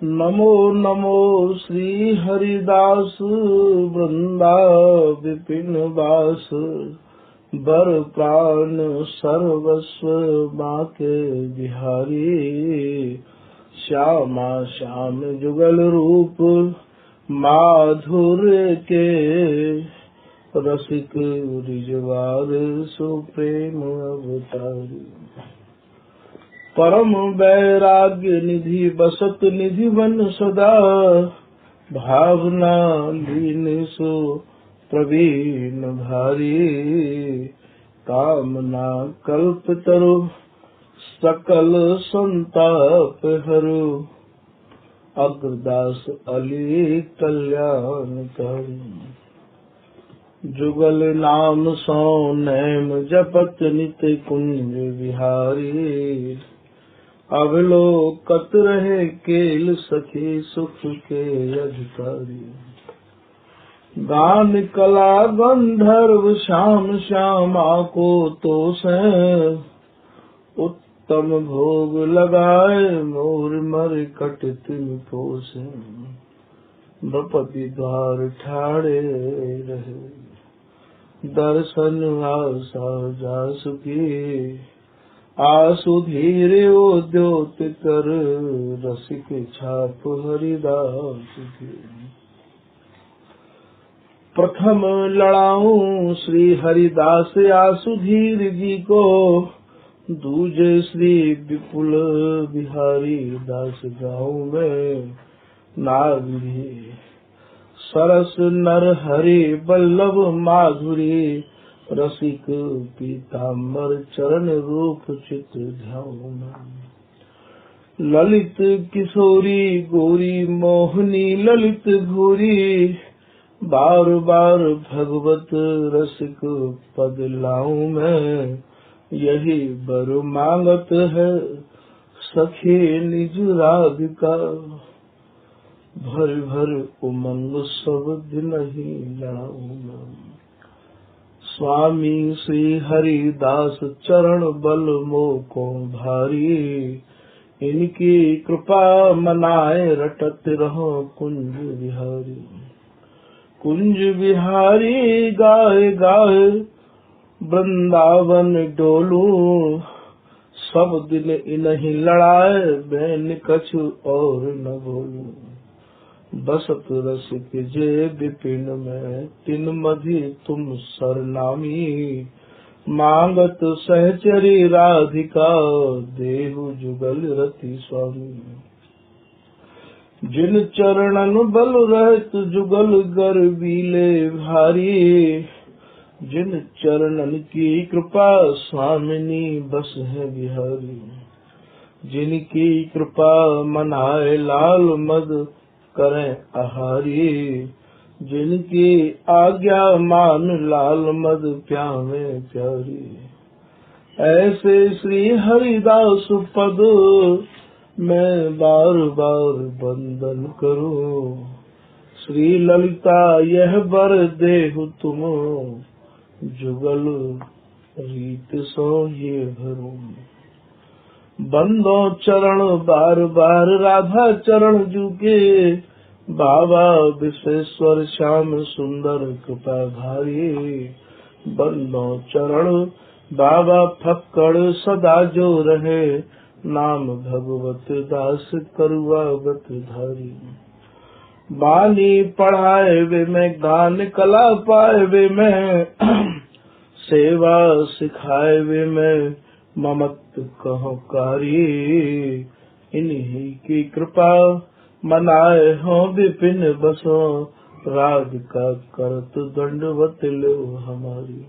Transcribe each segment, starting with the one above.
नमो नमो श्री हरिदास वृंदा विपिन वास बर प्राण सर्वस्व बाके बिहारी। श्यामा श्याम जुगल रूप माधुर्य के रसिक रिजवार सुप्रेम अवतारी। परम वैराग्य निधि बसत निधि वन सदा भावना लीन सो प्रवीण भारी। कामना कल्प तरु सकल संताप हरु अग्रदास अली कल्याणकारी। जुगल नाम सो नैम जपत नित कुंज विहारी। अवलोकत रहे केल सखी सुख के अधिकारी। गान कला गंधर्व श्याम श्यामा को तोषे उत्तम भोग लगाए मोर मर कट तिन पोषे। बपति द्वार ठाड़े रहे दर्शन आशा जासु की। आसु धीर उद्योत कर रसिक छाप हरिदास की। प्रथम लड़ाऊं श्री हरिदास आसु धीर जी को। दूजे श्री विपुल बिहारी दास गाँव में नागरी। सरस नर हरि बल्लभ माधुरी रसिक पीताम्बर चरण रूप चित ध्यान। ललित किशोरी गोरी मोहनी ललित भूरी। बार बार भगवत रसिक पद लाऊं मैं। यही बर मांगत है सखी निज राधिका। भर भर उमंग सब दिन ही लड़ाऊं मैं। स्वामी श्री हरिदास चरण बल मोको भारी। इनकी कृपा मनाए रटत रहो कुंज बिहारी। कुंज बिहारी गाए गाए वृंदावन डोलू। सब दिन इन्हीं लड़ाए बैन कछु और न बोलू। बसत रसिक जे विपिन में तिन मधि तुम सरनामी। मांगत सहचरी राधिका देहु जुगल रति स्वामी। जिन चरणन बल रहत जुगल गर बीले भारी। जिन चरणन की कृपा स्वामिनी बस है बिहारी। जिनकी कृपा मनाए लाल मद करें आहारी। जिनकी आज्ञा मान लाल मद प्यावे प्यारी। ऐसे श्री हरिदास पद मैं बार बार वंदन करूं। श्री ललिता यह बर देहु तुम जुगल रीत सो ये भरूं। बंदो चरण बार बार राधा चरण जुके। बाबा विश्वेश्वर श्याम सुंदर कृपा भारी। बंदो चरण बाबा फक्कड़ सदा जो रहे। नाम भगवत दास करुआगत धारी। बानी पढ़ाए वे मैं गान कला पाए वे मैं। सेवा सिखाए वे मैं ममत कहो कारी। इन्हीं की कृपा मनाए हो विपिन बसो। राधिका करत दंडवत लो हमारी।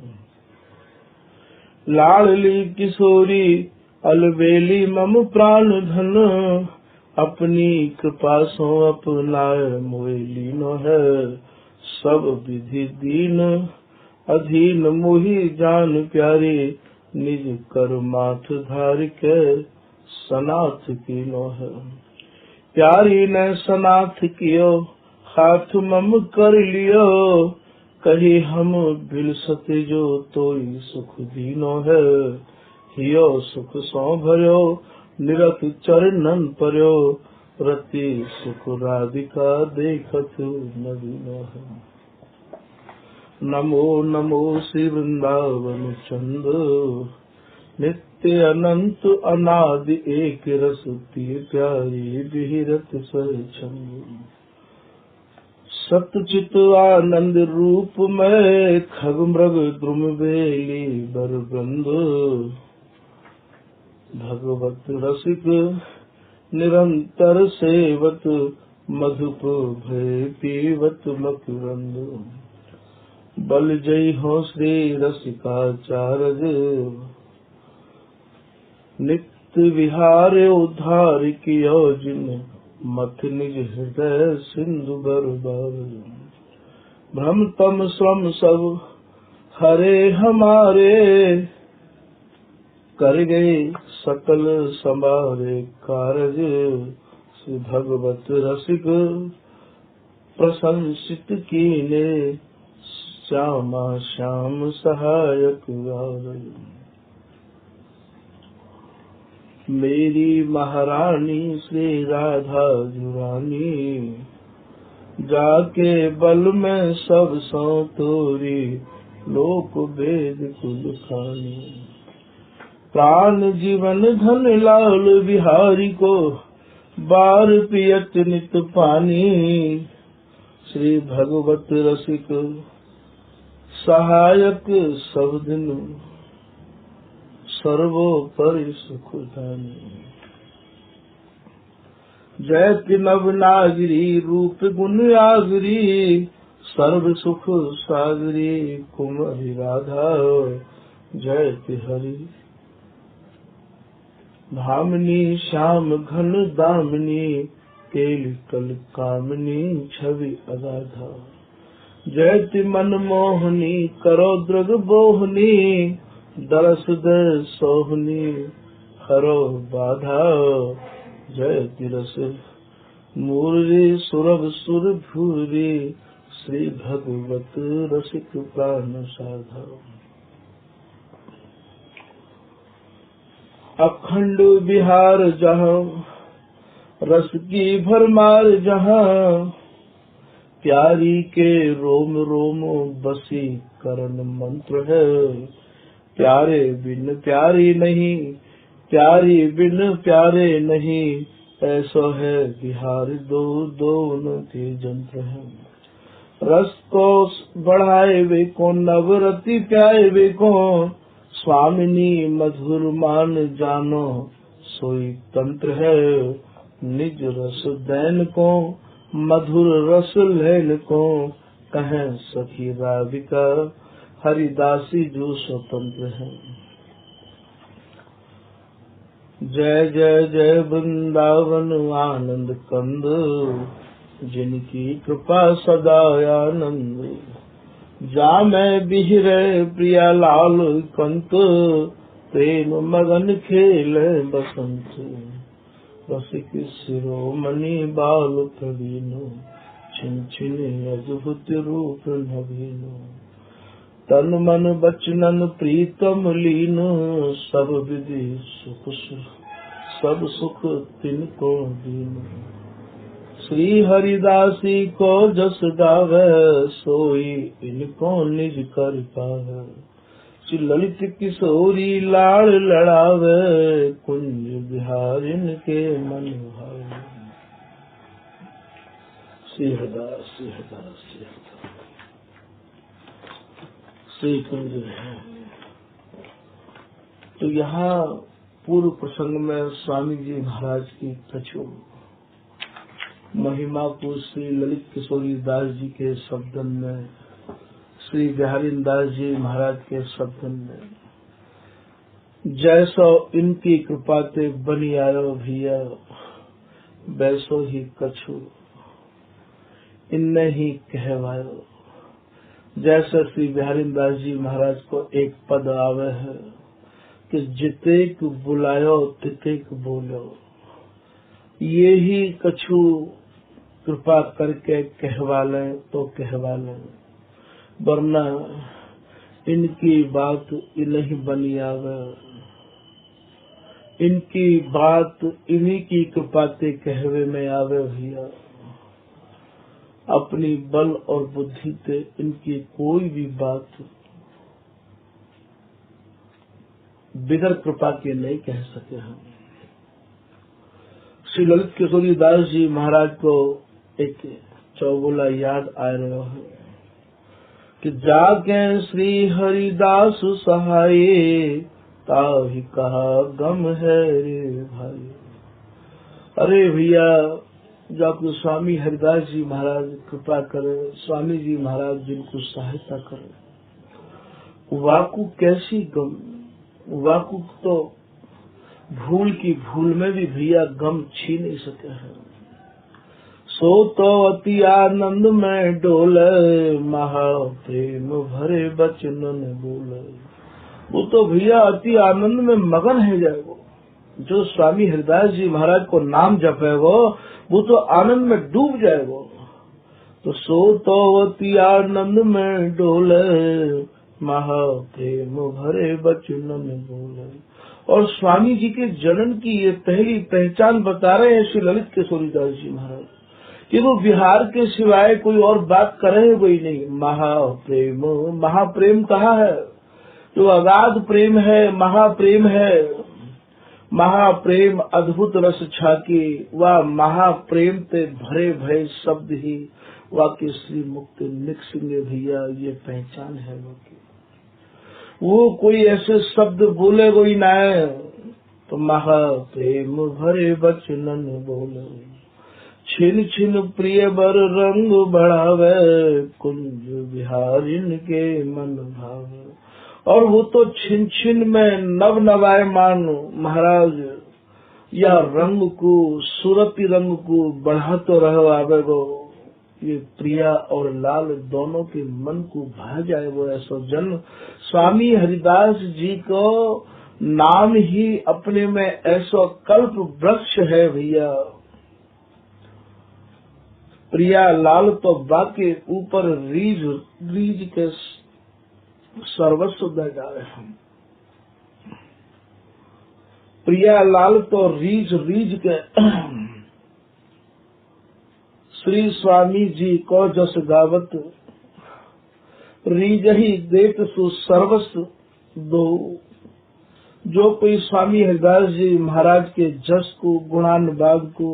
लाडली किशोरी अलबेली मम प्राण धन। अपनी कृपा सो अपनाए मोए लीनो है। सब विधि दीन अधीन मोहि जान प्यारी। निज कर माथ धार के सनाथ कीनो है। प्यारी ने सनाथ कियो हाथ मम कर लियो। कही हम बिलसते जो तोई सुख दीनो है। हियो सुख सो भर्यो निरत चरणन पर्यो। रति सुख राधिका देखत नवीन है। नमो नमो श्री वृंदावन चंद नित्य अनंत अनादि एक रस प्यारी विहिरत छंद। सतचित आनंद रूप में खग मृग द्रुम बेली बर बंद। भगवत रसिक निरंतर सेवत मधुप भय पीवत मकरंद। बल जय हो श्री रसिकाचार्य नित्य विहार उद्धार कियो जिन मथ निज हृदय सिंधु बरबार। भ्रम तम श्रम सब हरे हमारे कर गए सकल समारे कारज। श्री भगवत रसिक प्रशंसित कीने श्यामा श्याम सहायक गावै। मेरी महारानी श्री राधा जुरानी जाके बल में सब सौ तोरी लोक वेद कुल खानी। प्राण जीवन धन लाल बिहारी को बार पियत नित पानी। श्री भगवत रसिक सहायक सब दिन सर्वोपरि सुख दानी। जयति नव नागरी रूप गुण आगरी सर्व सुख सागरी कुमारी राधा। जयति हरि भामिनी श्याम घन दामिनी केली कल कामिनी छवि अगाधा। जयति मन मोहनी करो द्रग बोहनी दरस दे सोहनी हरो बाधा। जयति रस मुरली सुरभ सुर भूरी श्री भगवत रसिक प्राण साधा। अखंड बिहार जहाँ रस की भरमार जहाँ। प्यारी के रोम रोम बसी करण मंत्र है। प्यारे बिन प्यारी नहीं प्यारी बिन प्यारे नहीं। ऐसा है बिहार दो दोनों के जंत्र है। रस को बढ़ाए वे को नवरति प्याए वे को। स्वामिनी मधुर मान जानो सोई तंत्र है। निज रस दैन को मधुर रस लैन को। कहें सखी राधिका हरिदासी जो स्वतंत्र है। जय जय जय वृंदावन आनंद कंद जिनकी कृपा सदा आनंद। जामै बिहरे प्रिया लाल कंत प्रेम मगन खेल बसंत। रसिक शिरोमणि बाल प्रवीणो छिन छिन अद्भुत रूप नवीनो। तन मन बचनन प्रीतम लीन सब विधि सुख सब सुख तिनको दीन। श्री हरिदासी को जस गावे सोई इनको निज कर पावे। श्री ललित किशोरी लाड़ लड़ावे कुंज बिहारिन के मन भावे। श्री हरिदास श्री हरिदास श्री हरिदास श्री कुंज है। तो यहाँ पूर्व प्रसंग में स्वामी जी महाराज की कछु महिमा को श्री ललित किशोरी दास जी के शब्दन में श्री बिहारी दास जी महाराज के शब्दन में जैसो इनकी कृपा ते बनी आयो भैया वैसो ही कछु इनने ही कहवायो। जैसे श्री बिहारी दास जी महाराज को एक पद आवे है कि जितेक बुलायो तितेक बोलो। ये ही कछु कृपा करके कहवा लें तो कहवा लें, वरना इनकी बात नहीं बनी आवे। इनकी बात इन्हीं की कृपा ते कहवे में आवे भैया। अपनी बल और बुद्धि ते इनकी कोई भी बात बिगर कृपा के नहीं कह सके हम। श्री ललित किशोरी दास जी महाराज को एक चौबोला याद आ रहा है कि जाके श्री हरिदास सहाय ताहि कहा गम है रे भाई। अरे भैया, जब स्वामी हरिदास जी महाराज कृपा करे, स्वामी जी महाराज जिनको सहायता करे, वाकु कैसी गम, वाकु तो भूल की भूल में भी भैया गम छीन नहीं सके हैं। सो तो अति आनंद में डोले, महाप्रेम भरे बचनन बोले। वो तो भैया अति आनंद में मगन है जाए। जो स्वामी हरिदास जी महाराज को नाम जपे वो तो आनंद में डूब जाए। तो सो तो अति आनंद में डोले, महाप्रेम भरे बचनन बोले। और स्वामी जी के जन्म की ये पहली पहचान बता रहे हैं श्री ललित किशोरी दास जी महाराज कि वो बिहार के सिवाय कोई और बात करे वही नहीं। महाप्रेम, महाप्रेम कहा है? जो अगाध प्रेम है, महाप्रेम है। महाप्रेम अद्भुत रस छाकी, वह महाप्रेम ते भरे भय शब्द ही वाकई श्री मुक्त निकसिंगे भैया। ये पहचान है वो कोई ऐसे शब्द बोले कोई ना है। तो महाप्रेम भरे बचनन बोले, छिन छिन प्रिय बर रंग बढ़ावे, कुंज बिहारिन के मन भावे। और वो तो छिन छिन में नव नवाय मान महाराज या रंग को, सूरती रंग को बढ़ा तो रहो आवे गो। ये प्रिया और लाल दोनों के मन को भा जाए वो ऐसा जन्म। स्वामी हरिदास जी को नाम ही अपने में ऐसा कल्प वृक्ष है भैया। प्रिया लाल तो बाकी ऊपर रीझ रीझ के सर्वस्व दे डाले हम। प्रिया लाल तो रीझ रीझ के श्री स्वामी जी को जस गावत, रीझ ही देत सु सर्वस्व दो। जो कोई स्वामी हरिदास जी महाराज के जस को, गुणानुभाग को,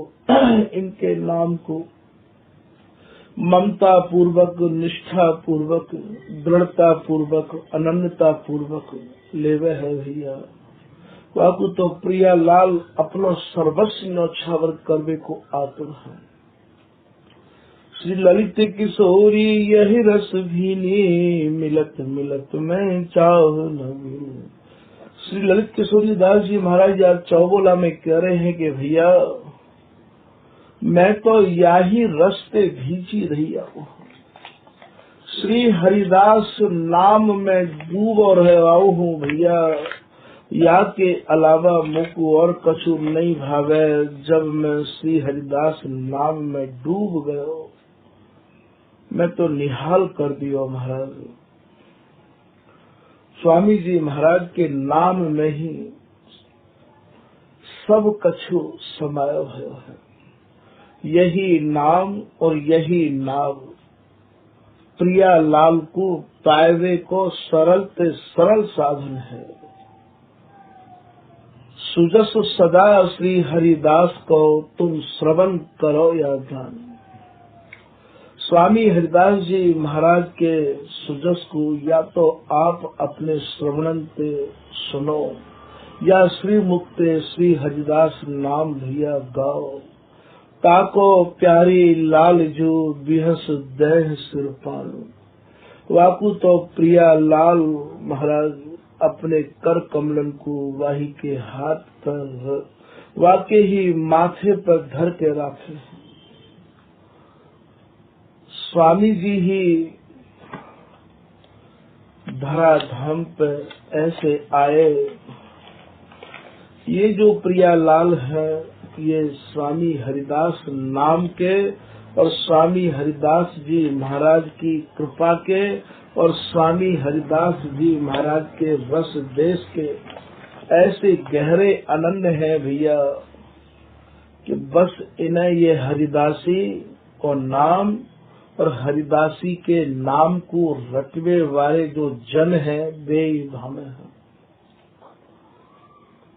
इनके नाम को ममता पूर्वक, निष्ठा पूर्वक, दृढ़ता पूर्वक, अनन्यता पूर्वक लेवे है भैया, वाकु तो प्रिया लाल अपनो सर्वस्व न्यौछावर करवे को आतुर है। श्री ललित किशोरी यही रस भीनी, मिलत मिलत में चाह न भीनी। श्री ललित किशोरी दास जी महाराज आज चौबोला में कह रहे हैं कि भैया मैं तो याही रस्ते भीजी रही हूँ, श्री हरिदास नाम में डूब रहा हूँ भैया। या के अलावा मुझको और कछु नहीं भावे। जब मैं श्री हरिदास नाम में डूब गयो, मैं तो निहाल कर दियो महाराज। स्वामी जी महाराज के नाम में ही सब कछु समाया हुआ है। यही नाम और यही नाव प्रिया लाल को पायवे को सरल ते सरल साधन है। सुजस सदा श्री हरिदास को तुम श्रवण करो या गान। स्वामी हरिदास जी महाराज के सुजस को या तो आप अपने श्रवणन पे सुनो या श्री मुक्ते श्री हरिदास नाम भैया गाओ। ताको प्यारी लाल जो बिहस देह सिर पालो। वाकु तो प्रिया लाल महाराज अपने कर कमलन को वाही के हाथ पर वाके ही माथे पर धर के रखे। स्वामी जी ही धरा धाम पर ऐसे आए। ये जो प्रिया लाल है ये स्वामी हरिदास नाम के और स्वामी हरिदास जी महाराज की कृपा के और स्वामी हरिदास जी महाराज के रस देश के ऐसे गहरे अनन्य है भैया कि बस इन्हें ये हरिदासी और नाम और हरिदासी के नाम को रटवे वाले जो जन है वे भावे हैं।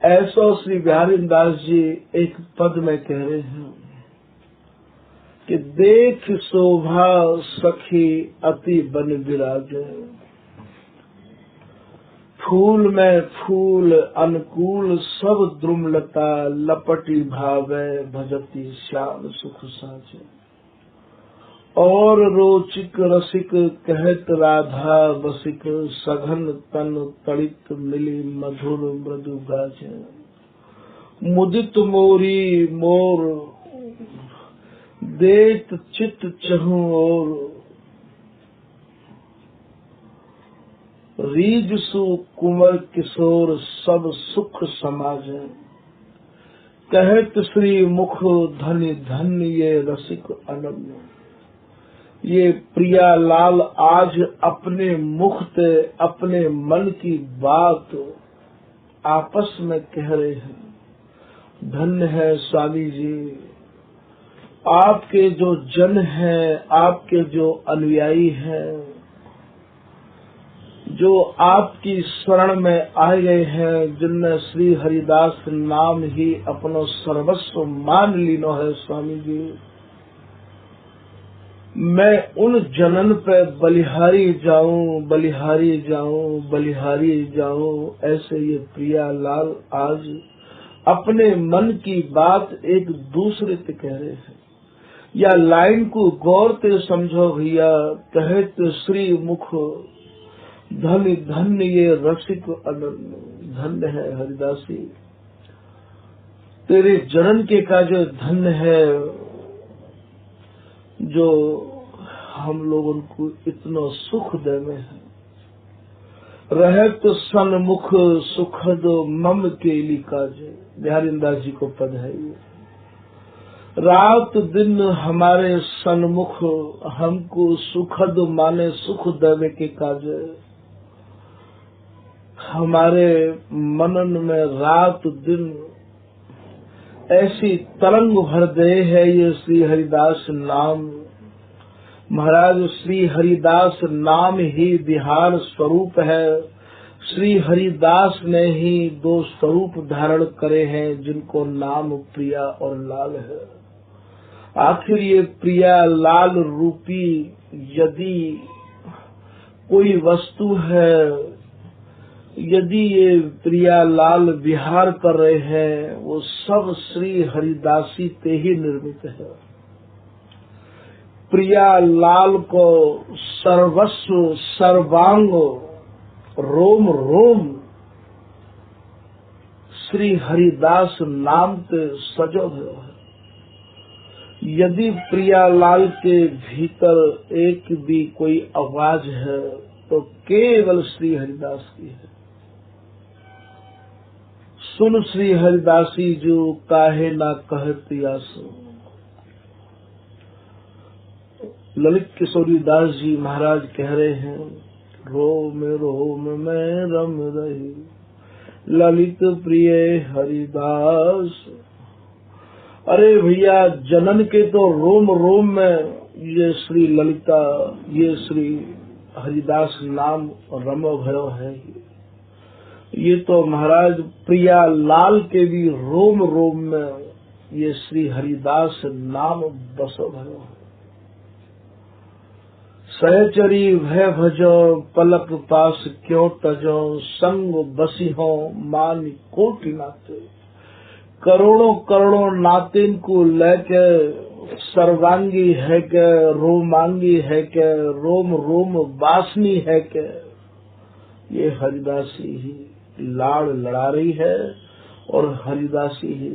ऐसा श्री बिहारी दास जी एक पद में कह रहे हैं कि देख शोभा सखी अति बन विराजे, फूल में फूल अनुकूल सब द्रुमलता लपटी भावे भजती श्याम सुख साचे। और रोचिक रसिक कहत राधा बसिक, सघन तन तड़ित मिली मधुर मृदु गाजे। मुदित मोरी मोर देत चित चहु और, रीज सु कुंवर किशोर सब सुख समाजे। कहत श्री मुख धन्य धन्य ये रसिक अनन्य। ये प्रिया लाल आज अपने मुख से अपने मन की बात आपस में कह रहे हैं। धन्य है स्वामी जी, आपके जो जन हैं, आपके जो अनुयायी हैं, जो आपकी शरण में आए गए हैं, जिनने श्री हरिदास नाम ही अपनो सर्वस्व मान लीनो है। स्वामी जी, मैं उन जनन पे बलिहारी जाऊं, बलिहारी जाऊं, बलिहारी जाऊं, ऐसे ये प्रिया लाल आज अपने मन की बात एक दूसरे से कह रहे हैं। या लाइन को गौर से समझो भैया। कहत श्री मुख धन्य धन्य ये रसिक अनन्य। धन्य है हरिदासी, तेरे जनन के का जो धन्य है, जो हम लोगों को इतना सुख देवे है। रहत सन्मुख सुखद मम केली काजे, बिहारी दास जी को पद है ये। रात दिन हमारे सन्मुख हमको सुखद माने सुख देवे के काजे। हमारे मनन में रात दिन ऐसी तरंग भर दे है ये श्री हरिदास नाम। महाराज, श्री हरिदास नाम ही बिहार स्वरूप है। श्री हरिदास ने ही दो स्वरूप धारण करे हैं, जिनको नाम प्रिया और लाल है। आखिर ये प्रिया लाल रूपी यदि कोई वस्तु है, यदि ये प्रिया लाल विहार कर रहे हैं, वो सब श्री हरिदासी ते ही निर्मित है। प्रिया लाल को सर्वस्व सर्वांग रोम रोम श्री हरिदास नाम से सजो है। यदि प्रिया लाल के भीतर एक भी कोई आवाज है तो केवल श्री हरिदास की है। सुन श्री हरिदासी जो काहे ना कहत यासो। ललित किशोरी दास जी महाराज कह रहे हैं, रोम में रम रही ललित प्रिय हरिदास। अरे भैया, जनन के तो रोम रोम में ये श्री ललिता, ये श्री हरिदास नाम रमो भयो है। ये तो महाराज प्रिया लाल के भी रोम रोम में ये श्री हरिदास नाम बसो भयो है। सहचरी भय भजो पलक पास क्यों तजो, संग बसी हो मान कोटि नाते। करोड़ों करोड़ों नातिन को लेके सर्वांगी है के, रोमांगी है के, रोम रोम वासनी है के। ये हरिदासी ही लाड़ लड़ा रही है और हरिदासी ही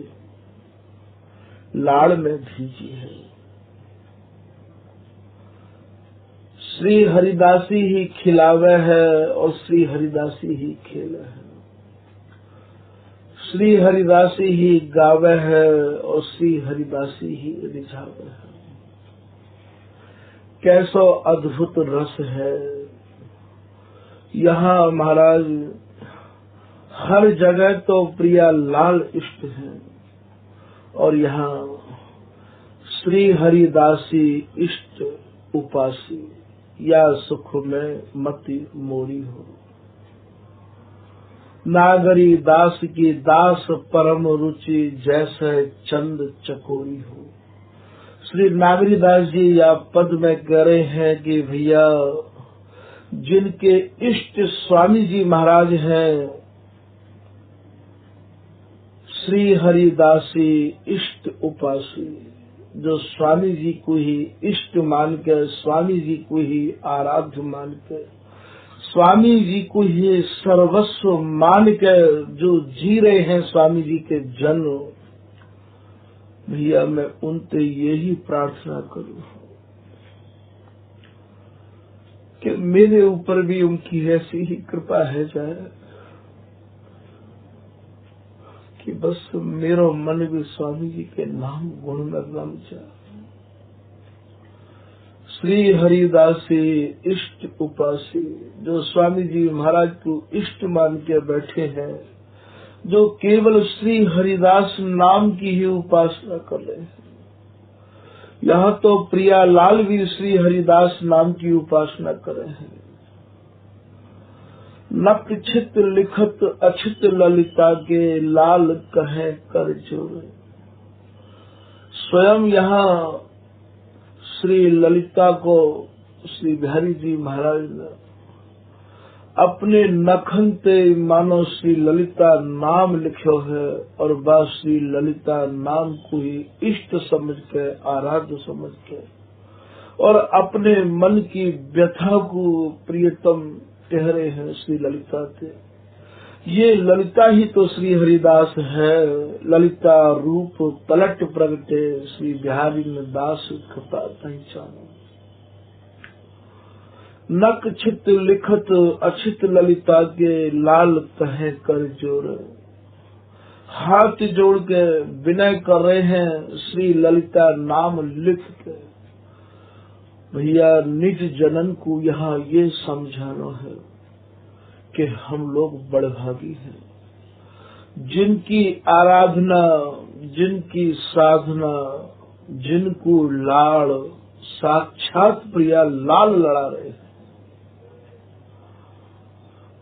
लाड़ में भीजी है। श्री हरिदासी ही खिलावे है और श्री हरिदासी ही खेले है। श्री हरिदासी ही गावे है और श्री हरिदासी ही रिझावे है। कैसो अद्भुत रस है यहाँ महाराज। हर जगह तो प्रिया लाल इष्ट है और यहाँ श्री हरिदासी इष्ट उपासी, या सुख में मति मोरी हो। नागरी दास की दास परम रुचि, जैसे चंद चकोरी हो। श्री नागरी दास जी या पद में कह रहे हैं कि भैया जिनके इष्ट स्वामी जी महाराज हैं, श्री हरिदासी इष्ट उपासी, जो स्वामी जी को ही इष्ट मान के, स्वामी जी को ही आराध्य मान के, स्वामी जी को ही सर्वस्व मान के जो जी रहे हैं स्वामी जी के जन, भैया मैं उनसे यही प्रार्थना करूं कि मेरे ऊपर भी उनकी ऐसी ही कृपा है जाए कि बस मेरा मन भी स्वामी जी के नाम गुण में रम जाए। श्री हरिदासी इष्ट उपासी, जो स्वामी जी महाराज को इष्ट मान के बैठे हैं, जो केवल श्री हरिदास नाम की ही उपासना कर रहे हैं। यहाँ तो प्रियालाल भी श्री हरिदास नाम की उपासना कर रहे हैं। नक छित लिखत अछित ललिता के, लाल कहे कर जोड़े। स्वयं यहाँ श्री ललिता को श्री बिहारी जी महाराज ने अपने नखन ते मानो श्री ललिता नाम लिखो है, और बस श्री ललिता नाम को ही इष्ट समझ के, आराध्य समझ के, और अपने मन की व्यथा को प्रियतम कह रहे हैं श्री ललिता के। ये ललिता ही तो श्री हरिदास है। ललिता रूप पलट प्रगटे, श्री बिहारी ने दास कृपा पहचानो। नक छित लिखत अछित ललिता के, लाल कहे कर जोर। हाथ जोड़ के विनय कर रहे हैं श्री ललिता नाम लिख के। भैया निज जनन को यहाँ ये समझाना है कि हम लोग बड़भागी हैं, जिनकी आराधना, जिनकी साधना, जिनको लाड़ साक्षात प्रिया लाल लड़ा रहे हैं,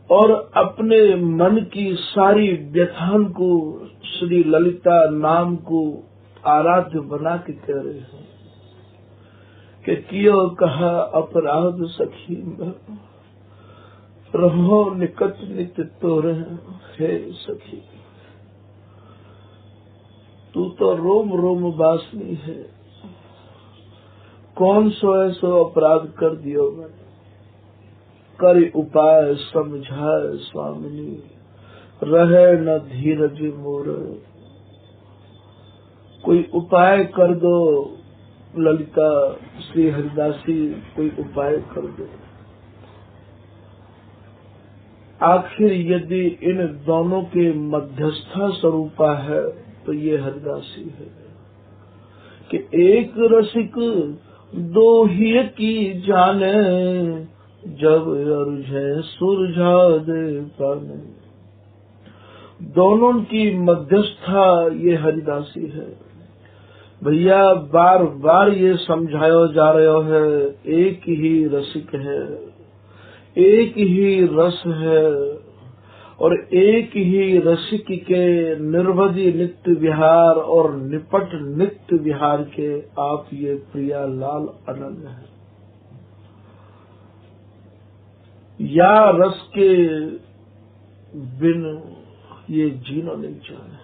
और अपने मन की सारी व्यथान को श्री ललिता नाम को आराध्य बना के कह रहे हैं कि कियो कहा अपराध सखी में, रहो निकट नित्य तोरे। हे सखी, तू तो रोम रोम वासनी है, कौन सो ऐसो अपराध कर दियो मैंने। कर उपाय समझाए स्वामिनी, रहे न धीरज मोर। कोई उपाय कर दो ललिता श्री हरिदासी, कोई उपाय कर दो। आखिर यदि इन दोनों के मध्यस्था स्वरूपा है तो ये हरिदासी है कि एक रसिक दो ही की जाने, जब अरुझे सुरझा दे पाने। दोनों की मध्यस्था ये हरिदासी है। भैया बार बार ये समझाया जा रहा है, एक ही रसिक है, एक ही रस है, और एक ही रसिक के निर्वधि नित्य विहार और निपट नित्य विहार के आप ये प्रिया लाल अनंग है। या रस के बिन ये जीना नहीं चाहे,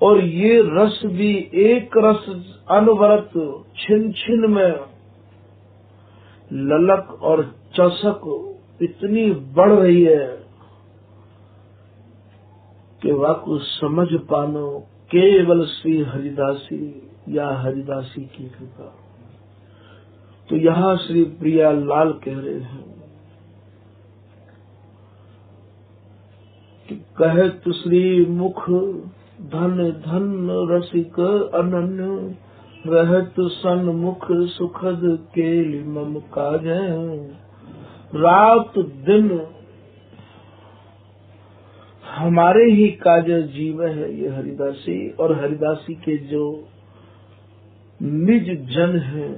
और ये रस भी एक रस अनवरत छिन छिन में ललक और चसक इतनी बढ़ रही है कि वाकु समझ पानो केवल श्री हरिदासी या हरिदासी की कृपा। तो यहाँ श्री प्रिया लाल कह रहे हैं कि कहत श्री मुख धन धन रसिक अनन्य, रहत सन्मुख सुखद केलि मम काज। रात दिन हमारे ही काज जीव है ये हरिदासी, और हरिदासी के जो निज जन है,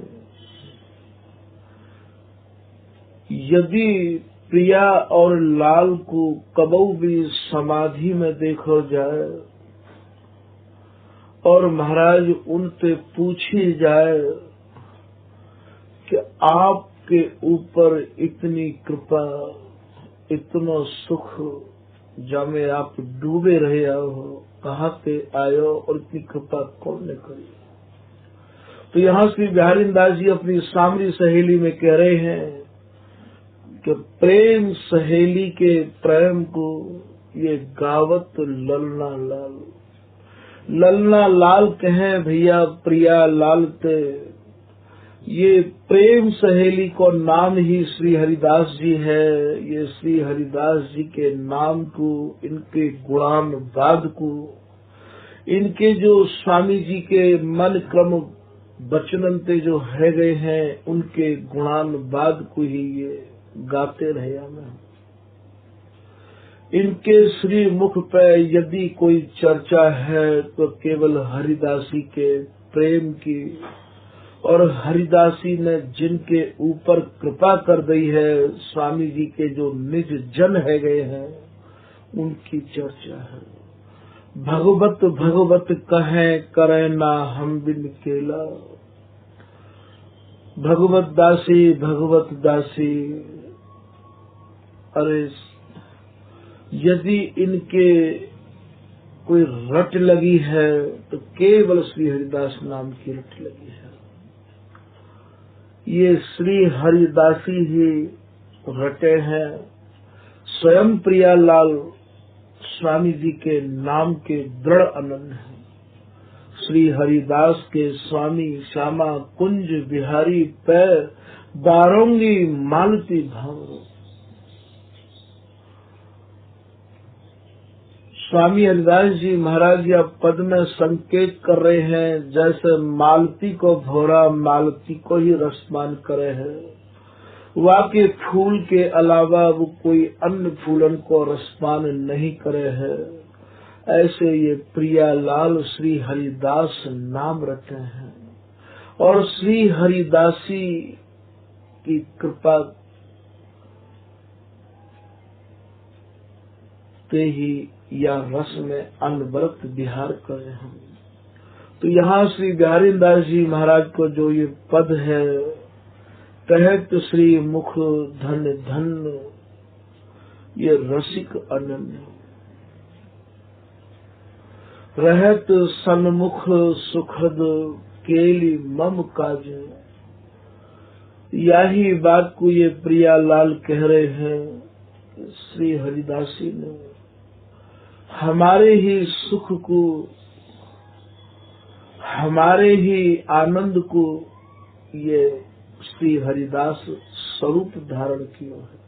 यदि प्रिया और लाल को कबऊ भी समाधि में देखो जाए और महाराज उनसे पूछी जाए कि आपके ऊपर इतनी कृपा, इतना सुख, जामे आप डूबे रहे हो, कहाँ से आयो और इतनी कृपा कौन ने करी। तो यहाँ श्री बिहारी दास जी अपनी सामरी सहेली में कह रहे हैं कि प्रेम सहेली के प्रेम को ये गावत ललना लाल। ललना लाल कहें भैया प्रिया लाल ते, ये प्रेम सहेली को नाम ही श्री हरिदास जी है। ये श्री हरिदास जी के नाम को, इनके गुणान बाद को, इनके जो स्वामी जी के मन क्रम बचनंते जो है गए हैं, उनके गुणान बाद को ही ये गाते रहे हमें। इनके श्री मुख पे यदि कोई चर्चा है तो केवल हरिदासी के प्रेम की, और हरिदासी ने जिनके ऊपर कृपा कर दी है, स्वामी जी के जो निज जन है गए हैं, उनकी चर्चा है। भगवत भगवत कहें करे ना हम बिन केला, भगवत दासी। अरे यदि इनके कोई रट लगी है तो केवल श्री हरिदास नाम की रट लगी है। ये श्री हरिदासी ही रटे हैं। स्वयं प्रियालाल स्वामी जी के नाम के दृढ़ आनंद है। श्री हरिदास के स्वामी श्यामा कुंज बिहारी पैर बारोंगी मालती भाव। स्वामी हरिदास जी महाराज जी अब पद में संकेत कर रहे हैं, जैसे मालती को भोरा मालती को ही रसमान करे है, वाके फूल के अलावा वो कोई अन्य फूलन को रसपान नहीं करे है। ऐसे ये प्रियालाल श्री हरिदास नाम रखे हैं, और श्री हरिदासी की कृपा ते ही या रस में अनवरत विहार करे हम। तो यहाँ श्री बिहारी दास जी महाराज को जो ये पद है, कहत श्री मुख धन धन, ये रसिक अनन्य रहत सन्मुख सुखद केली मम काज। यही बात को ये प्रियालाल कह रहे हैं, श्री हरिदासी ने हमारे ही सुख को, हमारे ही आनंद को ये श्री हरिदास स्वरूप धारण किया है।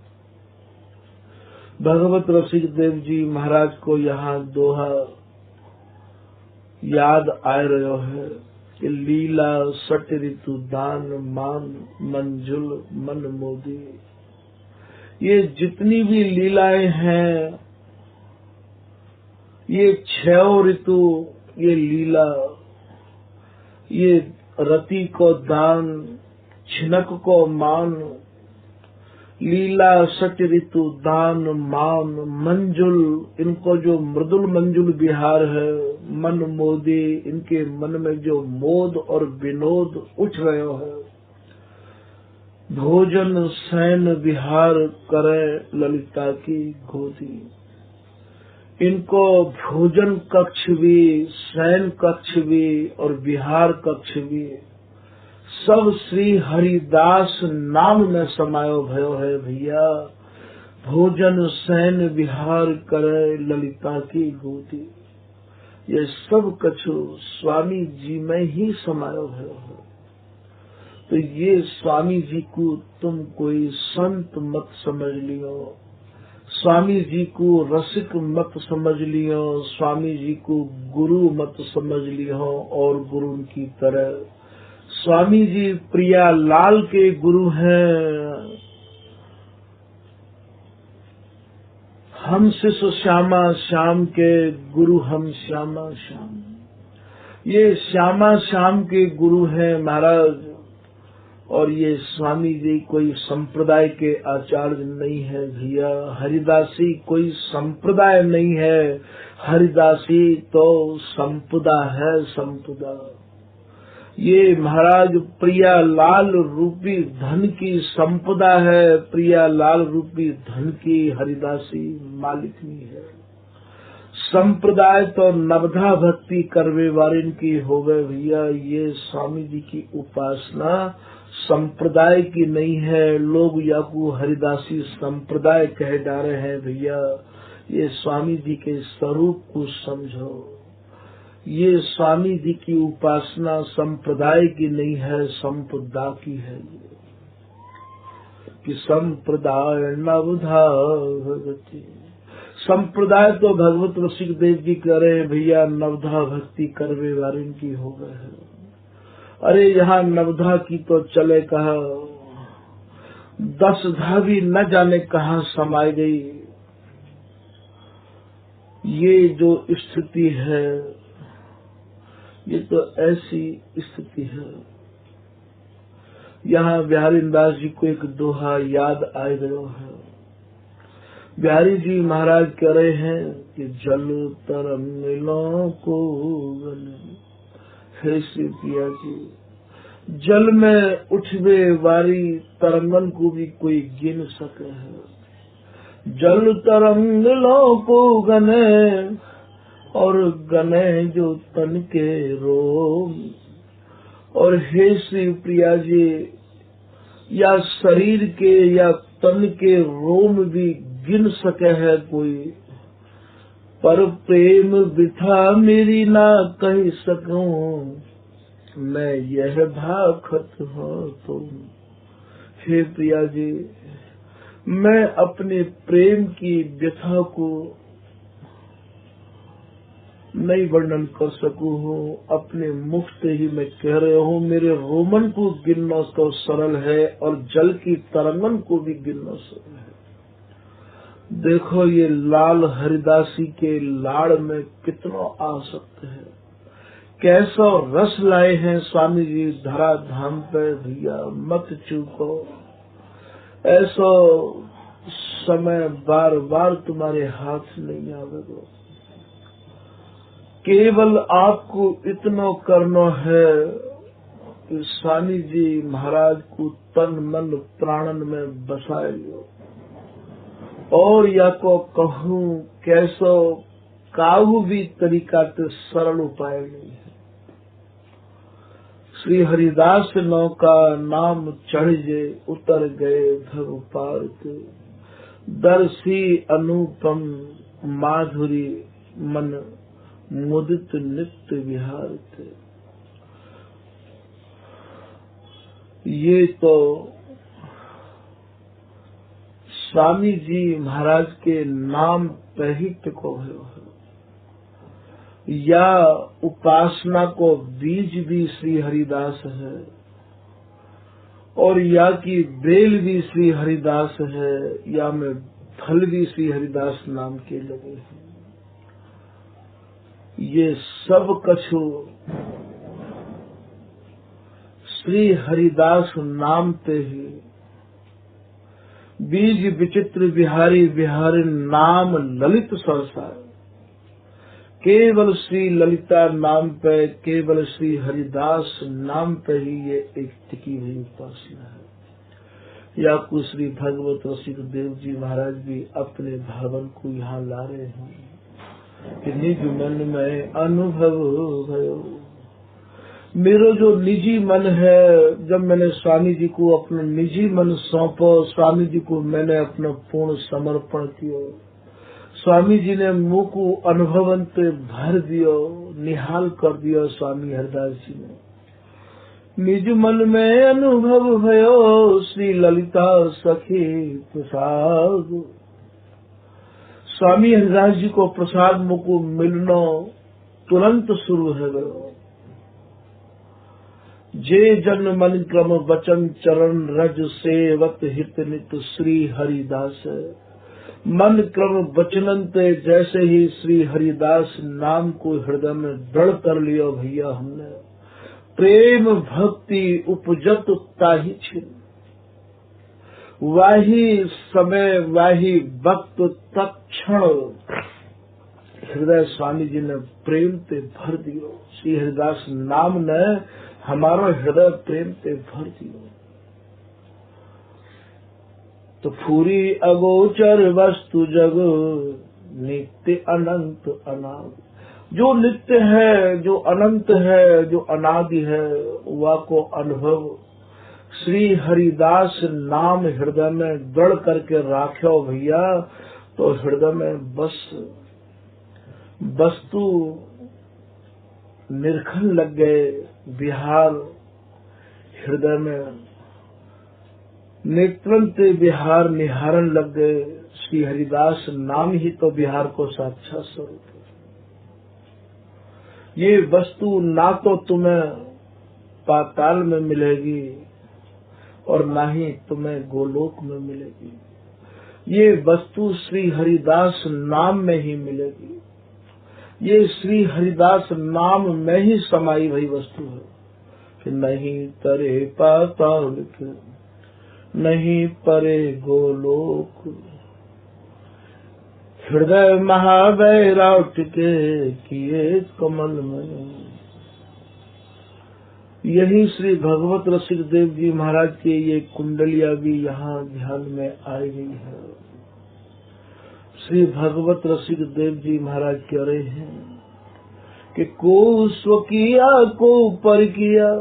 भगवत रसिक देव जी महाराज को यहाँ दोहा याद आ रहा है कि लीला सट ऋतु दान मान मंजुल मन मोदी। ये जितनी भी लीलाएं हैं, ये 6 ऋतु, ये लीला, ये रति को दान, छिनक को मान, लीला सच ऋतु दान मान मंजुल, इनको जो मृदुल मंजुल विहार है, मन मोदी, इनके मन में जो मोद और विनोद उठ रहे है। भोजन शयन विहार करे ललिता की गोदी। इनको भोजन कक्ष भी, शयन कक्ष भी और विहार कक्ष भी सब श्री हरिदास नाम में समायो भयो है भैया। भोजन शयन विहार करे ललिता की गोदी, ये सब कछु स्वामी जी में ही समायो भयो है। तो ये स्वामी जी को तुम कोई संत मत समझ लियो, स्वामी जी को रसिक मत समझ लियो, स्वामी जी को गुरु मत समझ लियो। और गुरु की तरह स्वामी जी प्रियालाल के गुरु हैं। हम शिष्य श्यामा श्याम के गुरु हम श्यामा श्याम। ये श्यामा श्याम के गुरु हैं महाराज, और ये स्वामी जी कोई संप्रदाय के आचार्य नहीं है भैया। हरिदासी कोई संप्रदाय नहीं है, हरिदासी तो संपदा है, संपदा। ये महाराज प्रियालाल रूपी धन की संपदा है, प्रियालाल रूपी धन की हरिदासी मालिकनी है। संप्रदाय तो नवधा भक्ति करवे वारिन की होवे भैया। ये स्वामी जी की उपासना संप्रदाय की नहीं है। लोग याकू हरिदासी संप्रदाय कह डाले हैं भैया। ये स्वामी जी के स्वरूप को समझो। ये स्वामी जी की उपासना संप्रदाय की नहीं है, संपदा की है। कि संप्रदाय नवधा भक्ति, संप्रदाय तो भगवत रसिक देव जी कह रहे हैं भैया, नवधा भक्ति करवे वारिन की हो गए है। अरे यहाँ नवधा की तो चले कहा, 10 धा भी न जाने कहाँ समाई गई। ये जो स्थिति है, ये तो ऐसी स्थिति है। यहाँ बिहारी दास जी को एक दोहा याद आ गयो है। बिहारी जी महाराज कह रहे हैं कि जल तरंगलों को हे श्री पिया जी, जल में उठवे वारी तरंगन को भी कोई गिन सके है। जल तरंगलों को गने, और गने जो तन के रोम। और हे श्री प्रिया जी, या शरीर के या तन के रोम भी गिन सके है कोई। पर प्रेम बिठा मेरी ना कह सकूं, मैं यह भाखत हूँ तुम। हे प्रिया जी, मैं अपने प्रेम की व्यथा को नहीं वर्णन कर सकूं हूँ। अपने मुख से ही मैं कह रहा हूँ, मेरे रोमन को गिनना तो सरल है और जल की तरंगन को भी गिनना सरल है। देखो ये लाल हरिदासी के लाड़ में कितना आसक्त है। कैसा रस लाए हैं स्वामी जी धरा धाम पे भैया, मत चूको। ऐसा समय बार बार तुम्हारे हाथ नहीं आवेगा। केवल आपको इतना करना है कि स्वामी जी महाराज को तन मन प्राणन में बसाए लो। और या को कहूँ कैसो काहू भी तरीका से सरल उपाय नहीं है। श्री हरिदास नौका नाम चढ़ जे, उतर गए भव पार के। दर्शी अनुपम माधुरी मन, मुदित नित्य विहार थे। ये तो स्वामी जी महाराज के नाम पे ही टिको है। या उपासना को बीज भी श्री हरिदास है, और या की बेल भी श्री हरिदास है, या में फल भी श्री हरिदास नाम के लगे हैं। ये सब कछु श्री हरिदास नाम पे ही। बीज विचित्र बिहारी बिहारी नाम ललित सरसा। केवल श्री ललिता नाम पे, केवल श्री हरिदास नाम पे ही ये एक टिकी हुई उपासना है। या कुछ श्री भगवत रसिक देव जी महाराज भी अपने भावन को यहाँ ला रहे हैं कि निज मन में अनुभव भयो। मेरा जो निजी मन है, जब मैंने स्वामी जी को अपना निजी मन सौंपो, स्वामी जी को मैंने अपना पूर्ण समर्पण किया, स्वामी जी ने मुँह को अनुभवंत भर दियो, निहाल कर दिया स्वामी हरदास जी ने। निज मन में अनुभव भयो, श्री ललिता सखी प्रसाद। स्वामी हरिदास जी को प्रसाद मुको मिलना तुरंत शुरू है गयो। जे जन मन क्रम वचन चरण रज सेवत हित नित श्री हरिदास। मन क्रम वचनंते जैसे ही श्री हरिदास नाम को हृदय में दृढ़ कर लिया भैया हमने, प्रेम भक्ति उपजत ताहि छिन, वाही समय वाही वक्त तत्क्षण हृदय स्वामी जी ने प्रेम ते भर दियो। श्री हरिदास नाम ने हमारा हृदय प्रेम ते भर दियो। तो पूरी अगोचर वस्तु जग नित्य अनंत अनाद, जो नित्य है, जो अनंत है, जो अनादि है, वह को अनुभव श्री हरिदास नाम हृदय में दृढ़ करके राख्यो भैया, तो हृदय में बस वस्तु निरखन लग गए, बिहार हृदय में नेत्रंते बिहार निहारन लग गए। श्री हरिदास नाम ही तो बिहार को साक्षात स्वरूप है। ये वस्तु ना तो तुम्हें पाताल में मिलेगी और ना ही तुम्हें गोलोक में मिलेगी, ये वस्तु श्री हरिदास नाम में ही मिलेगी। ये श्री हरिदास नाम में ही समाई हुई वस्तु है कि नहीं तरे पाताल के, नहीं परे गोलोक, हृदय महावैराट के किए कमल में। यही श्री भगवत रसिक देव जी महाराज की ये कुंडलिया भी यहाँ ध्यान में आई गई है। श्री भगवत रसिक देव जी महाराज कह रहे हैं कि को स्वकीया को पर किया,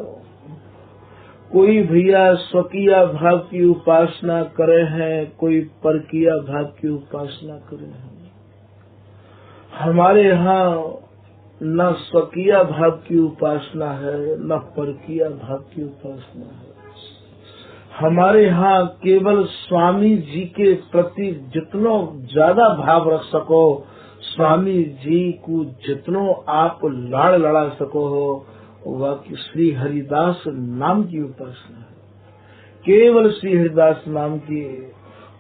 कोई भैया स्वकीया भाव की उपासना करे हैं, कोई परकिया भाव की उपासना करे हैं। हमारे यहाँ न स्वकीया भाव की उपासना है, न परकिया भाव की उपासना है। हमारे यहाँ केवल स्वामी जी के प्रति जितनो ज्यादा भाव रख सको, स्वामी जी को जितनो आप लाड़ लड़ा सको हो, वह श्री हरिदास नाम की उपासना है, केवल श्री हरिदास नाम की।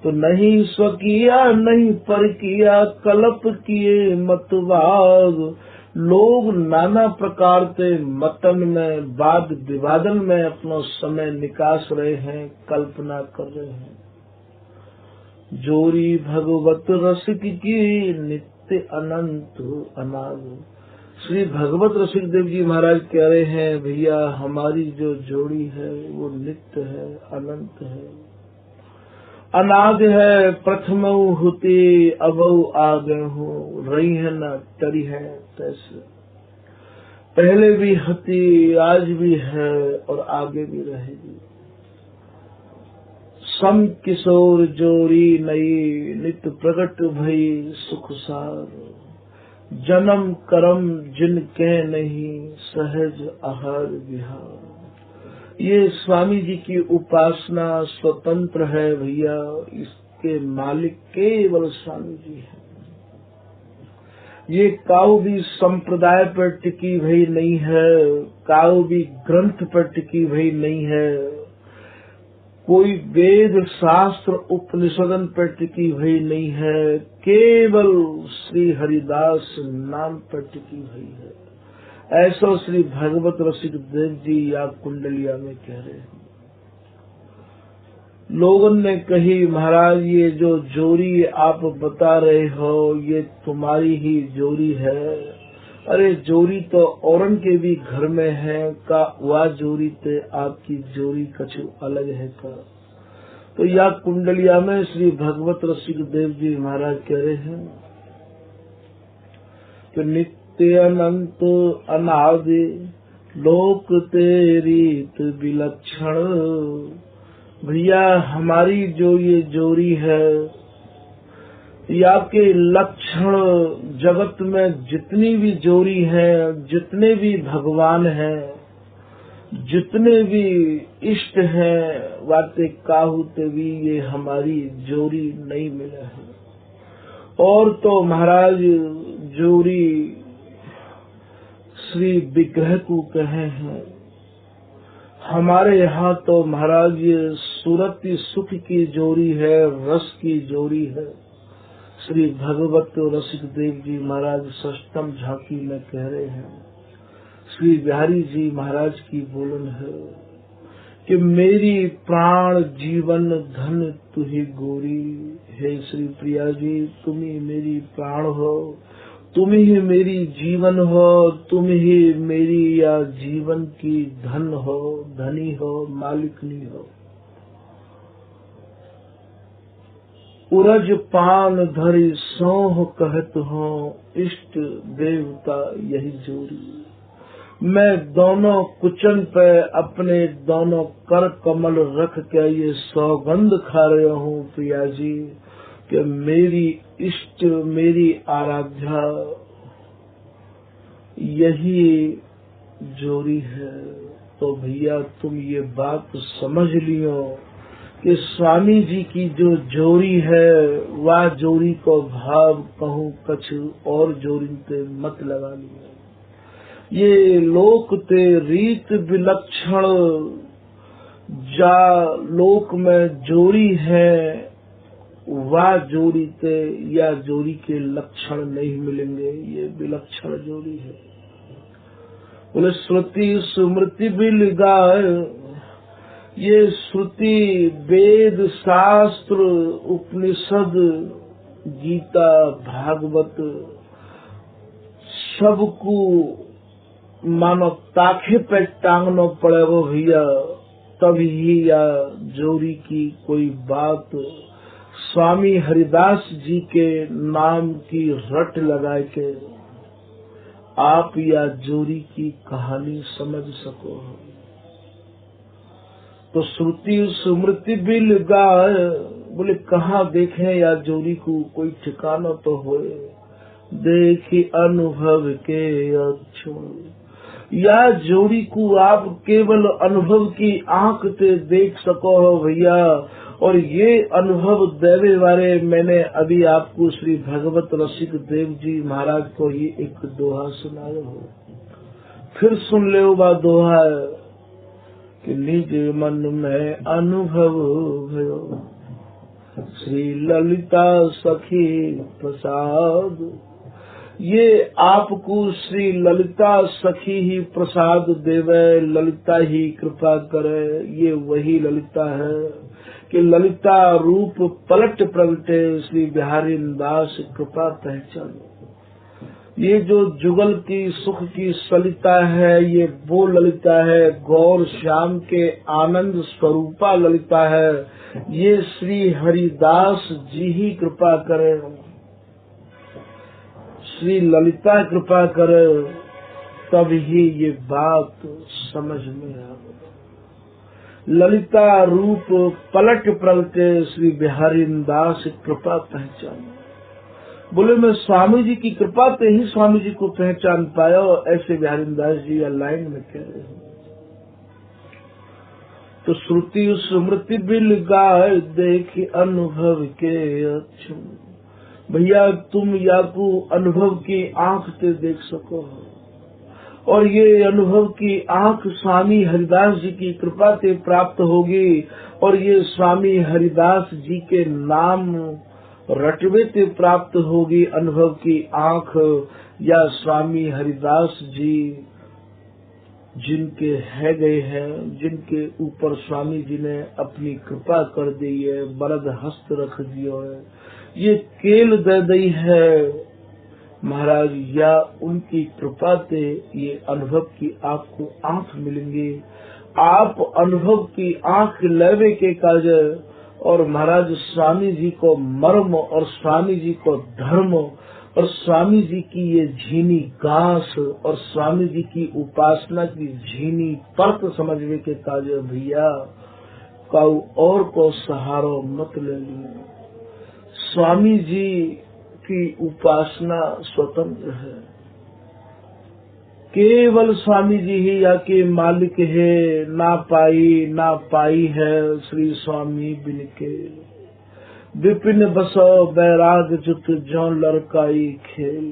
तो नहीं स्वकीया नहीं परकिया, कल्प किए मतवाद, लोग नाना प्रकार के मतन में वाद विवादन में अपना समय निकास रहे हैं, कल्पना कर रहे हैं। जोरी भगवत रसिक की नित्य अनंत अनाद। श्री भगवत रसिक देव जी महाराज कह रहे हैं भैया हमारी जो जोड़ी है वो नित्य है, अनंत है, अनाद है। प्रथम होते अबऊ आ गए हो, रही है न टरी है तैसे, पहले भी हती आज भी है और आगे भी रहेगी। सम किशोर जोरी नई, नित्य प्रकट भई सुख सार, जन्म कर्म जिनके नहीं, सहज आहार विहार। ये स्वामी जी की उपासना स्वतंत्र है भैया, इसके मालिक केवल स्वामी जी हैं। ये काऊ भी संप्रदाय पर टिकी भई नहीं है, काऊ भी ग्रंथ पर टिकी भई नहीं है, कोई वेद शास्त्र उपनिषदन पर टिकी भई नहीं है, केवल श्री हरिदास नाम पर टिकी भई है। ऐसा श्री भगवत रसिक देव जी या कुंडलिया में कह रहे हैं। लोगों ने कही महाराज ये जो जोड़ी आप बता रहे हो ये तुम्हारी ही जोड़ी है। अरे जोड़ी तो औरन के भी घर में है का, वह जोड़ी ते आपकी जोड़ी कछु अलग है का। तो या कुंडलिया में श्री भगवत रसिक देव जी महाराज कह रहे हैं कि नित्य अनंत अनादि लोक तेरीत विलक्षण। भैया हमारी जो ये जोड़ी है या के लक्षण जगत में जितनी भी जोड़ी है, जितने भी भगवान हैं, जितने भी इष्ट हैं, वाते काहुते भी ये हमारी जोड़ी नहीं मिला है। और तो महाराज जोड़ी श्री विग्रह को कहे हैं। हमारे यहाँ तो महाराज ये सूरत सुख की जोड़ी है, रस की जोड़ी है, श्री भगवत रसिक देव जी महाराज षष्ठम झांकी में कह रहे हैं, श्री बिहारी जी महाराज की बोलन है कि मेरी प्राण जीवन धन तुही गोरी। हे श्री प्रिया जी, तुम ही मेरी प्राण हो, तुम ही मेरी जीवन हो, तुम ही मेरी या जीवन की धन हो, धनी हो, मालिकनी हो। उरज पान धरि सोह कहत हो, इष्ट देवता यही जोरी। मैं दोनों कुचन पे अपने दोनों कर कमल रख के ये सौगंध खा रहा हूँ प्रिया जी कि मेरी इष्ट, मेरी आराध्या यही जोड़ी है। तो भैया तुम ये बात समझ लियो कि स्वामी जी की जो जोड़ी है वह जोड़ी को भाव कहूँ कछ और जोड़ी पे मत लगा लियो। ये लोक ते रीत विलक्षण जा लोक में जोड़ी है, वह जोड़ी ते या जोड़ी के लक्षण नहीं मिलेंगे, ये विलक्षण जोड़ी है। बोले श्रुति स्मृति बिल गाय, ये श्रुति वेद शास्त्र उपनिषद गीता भागवत सबको मानो ताखे पे टांगना पड़ेगा भैया, तभी या जोड़ी की कोई बात स्वामी हरिदास जी के नाम की रट लगा के आप या जोड़ी की कहानी समझ सको। तो श्रुति स्मृति बिल गाय, बोले कहाँ देखें या जोड़ी को, कोई ठिकाना तो होए। देखी अनुभव के अच्छो, या जोड़ी को आप केवल अनुभव की आंख से देख सको हो भैया। और ये अनुभव देवे वाले मैंने अभी आपको श्री भगवत रसिक देव जी महाराज को ही एक दोहा सुनाया हो, फिर सुन ले वो दोहा कि निज मन में अनुभव भयो, श्री ललिता सखी प्रसाद। ये आपको श्री ललिता सखी ही प्रसाद देवे, ललिता ही कृपा करे। ये वही ललिता है कि ललिता रूप पलट प्रगटे, श्री बिहारी दास कृपा पहचान। ये जो जुगल की सुख की सलिता है, ये वो ललिता है, गौर श्याम के आनंद स्वरूपा ललिता है। ये श्री हरिदास जी ही कृपा करे, श्री ललिता कृपा करे, तब ही ये बात समझ में आवे। ललिता रूप पलट प्रगटे, श्री बिहारी दास कृपा पहचान। बोले मैं स्वामी जी की कृपा से ही स्वामी जी को पहचान पाया, ऐसे बिहारी दास जी या लाइन में कह रहे हैं। तो श्रुति स्मृति बिल गाय, देखी अनुभव के अच्छे। भैया तुम या को अनुभव की आंख से देख सको, और ये अनुभव की आंख स्वामी हरिदास जी की कृपा से प्राप्त होगी। और ये स्वामी हरिदास जी के नाम रटवे से प्राप्त होगी अनुभव की आंख, या स्वामी हरिदास जी जिनके है गए हैं, जिनके ऊपर स्वामी जी ने अपनी कृपा कर दी है, वरद हस्त रख दिया है, ये केल दे दी है महाराज, या उनकी कृपा से ये अनुभव की आपको आंख मिलेंगी। आप अनुभव की आंख लेवे के काज, और महाराज स्वामी जी को मर्म और स्वामी जी को धर्म और स्वामी जी की ये झीनी घास और स्वामी जी की उपासना की झीनी परत समझने के काज भैया, काऊ और को सहारो मत ले लियो। स्वामी जी की उपासना स्वतंत्र है, केवल स्वामी जी ही या के मालिक है, ना पाई है श्री स्वामी बिन के। विपिन बसो बैराग जुत जो लड़काई खेल,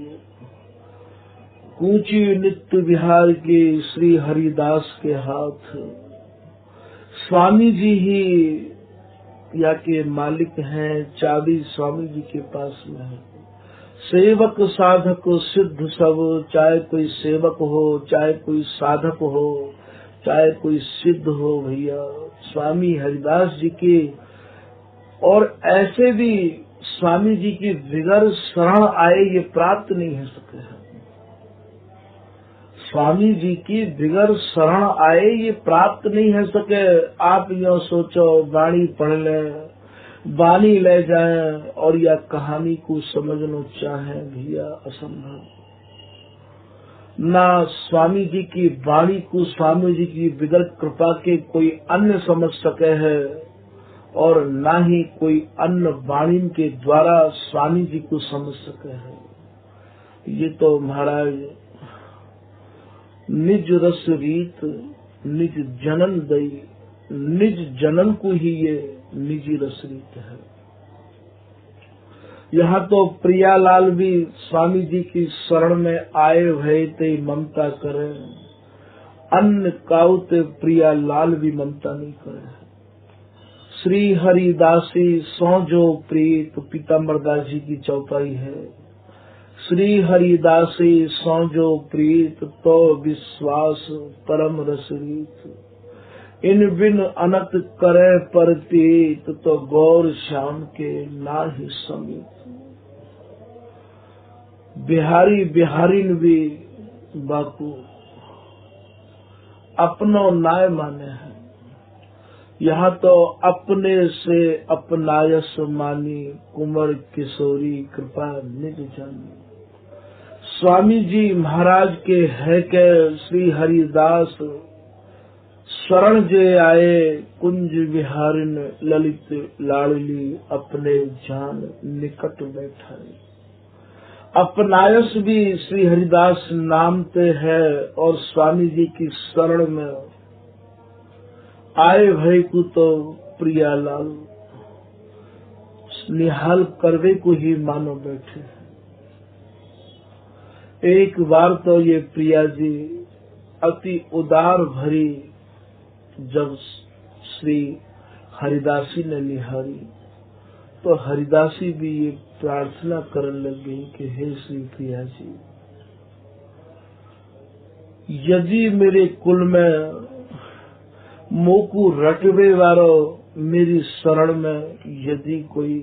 कूची नित्य विहार के श्री हरिदास के हाथ। स्वामी जी ही या के मालिक हैं, चाबी स्वामी जी के पास में है। सेवक साधक सिद्ध सब, चाहे कोई सेवक हो, चाहे कोई साधक हो, चाहे कोई सिद्ध हो, भैया स्वामी हरिदास जी के और ऐसे भी स्वामी जी की बिगर शरण आए ये प्राप्त नहीं हो सके हैं। स्वामी जी की बिगर शरण आए ये प्राप्त नहीं हो सके। आप यो सोचो वाणी पढ़ ले, वाणी ले जाएं और या कहानी को समझना चाहें, भैया असंभव। ना स्वामी जी की वाणी को स्वामी जी की बिगर कृपा के कोई अन्य समझ सके है और ना ही कोई अन्य वाणी के द्वारा स्वामी जी को समझ सके है। ये तो महाराज निज रस रीत निज जनन दई, निज जनन को ही ये निजी रस रीत है। यहाँ तो प्रियालाल भी स्वामी जी की शरण में आए भय ते ममता करे, अन्य काउते प्रियालाल भी ममता नहीं करे। श्री हरिदासी सौ जो प्रीत, पीताम्बरदास जी की चौपाई है। श्री हरिदासी सौ जो प्रीत, तो विश्वास परम रसरीत। इन बिन अनत करे परतीत, तो गौर श्याम के नाहि समीत। बिहारी बिहारीन भी बापू अपनो नाय माने हैं। यहाँ तो अपने से अपनायस मानी, कुंवर किशोरी कृपा निज जानी। स्वामी जी महाराज के है के श्री हरिदास शरण जे आए, कुंज विहारिन ललित लाडली, अपने जान निकट बैठाए। अपनायस भी श्री हरिदास नाम ते है और स्वामी जी की शरण में आए भई को तो प्रियालाल निहाल करवे को ही मानो बैठे। एक बार तो ये प्रिया जी अति उदार भरी जब श्री हरिदासी ने निहारी तो हरिदासी भी ये प्रार्थना करने लग गई कि हे श्री प्रिया जी, यदि मेरे कुल में मोकू रटवे वारो मेरी शरण में यदि कोई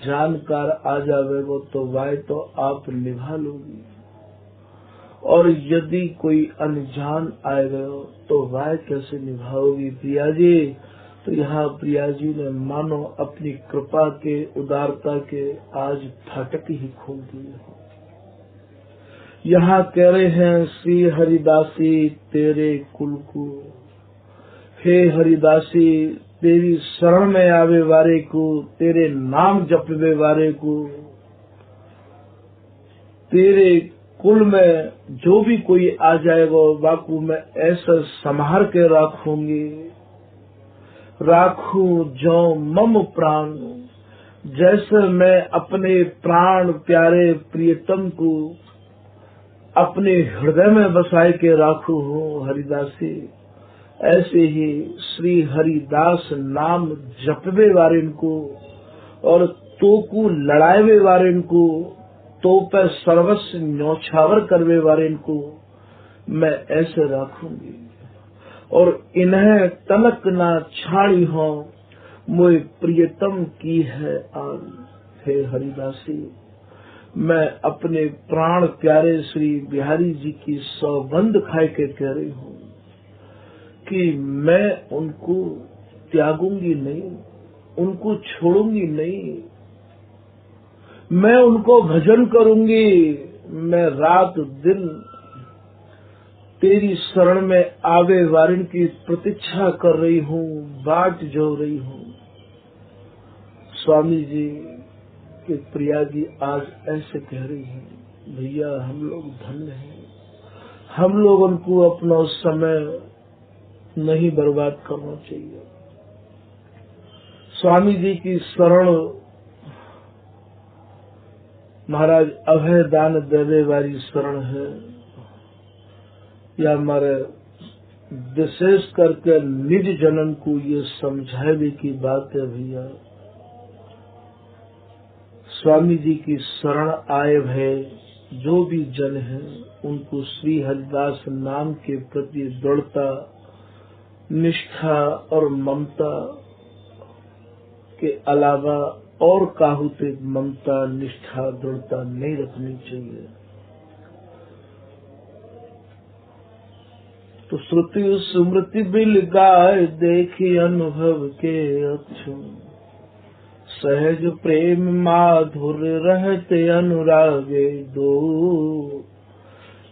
जानकार आ जावेगो तो वाय तो आप निभा लोगी, और यदि कोई अनजान आएगा तो वाय कैसे निभाओगी प्रिया जी। तो यहाँ प्रिया जी ने मानो अपनी कृपा के उदारता के आज फाटक ही खोल दिए। यहाँ कह रहे हैं श्री हरिदासी तेरे कुल को, हे हरिदासी तेरी शरण में आवे वारे को, तेरे नाम जपवे वारे को, तेरे कुल में जो भी कोई आ जाएगा बाकू मैं ऐसा संभार के रखूंगी, राखू जो मम प्राण। जैसे मैं अपने प्राण प्यारे प्रियतम को अपने हृदय में बसाए के राखू हूँ हरिदासी, ऐसे ही श्री हरिदास नाम जपवे वारे को और तो को लड़ावे वारे को, तो पर सर्वस्व न्यौछावर करवे वारे को मैं ऐसे रखूंगी। और इन्हें तनक ना छाड़ी हो मोए प्रियतम की है आन। हे हरिदासी मैं अपने प्राण प्यारे श्री बिहारी जी की सौगंध खाए के कह रही हूँ कि मैं उनको त्यागूंगी नहीं, उनको छोड़ूंगी नहीं, मैं उनको भजन करूंगी। मैं रात दिन तेरी शरण में आवे वारिन की प्रतीक्षा कर रही हूँ, बाट जो रही हूँ। स्वामी जी के प्रिया जी आज ऐसे कह रही हैं, भैया हम लोग धन्य हैं, हम लोग उनको अपना समय नहीं बर्बाद करना चाहिए। स्वामी जी की शरण महाराज अभय दान देवे वाली शरण है, या हमारे विशेष करके निज जनन को ये समझावे की बात है भैया। स्वामी जी की शरण आए भय जो भी जन हैं, उनको श्री हरिदास नाम के प्रति दृढ़ता, निष्ठा और ममता के अलावा और काहुते ममता, निष्ठा, दृढ़ता नहीं रखनी चाहिए। तो श्रुति स्मृति बिल गाय देखी अनुभव के अच्छु, सहज प्रेम माधुर रहते अनुरागे दो।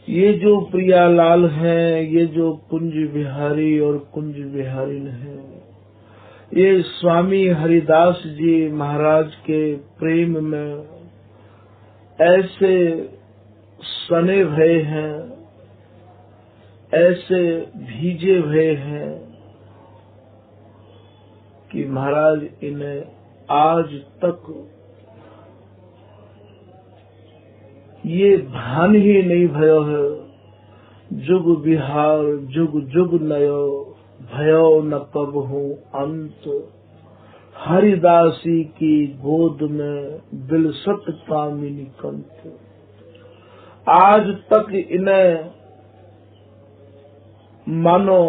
ये जो प्रियालाल हैं, ये जो कुंज बिहारी और कुंज बिहारिन हैं, ये स्वामी हरिदास जी महाराज के प्रेम में ऐसे सने भये हैं, ऐसे भीजे भये हैं कि महाराज इन्हें आज तक ये भान ही नहीं भयो है, जुग बिहार जुग जुग नयो, भयो न कबहू अंत, हरिदासी की गोद में बिलसत कामिनी कंत। आज तक इन्हें मानो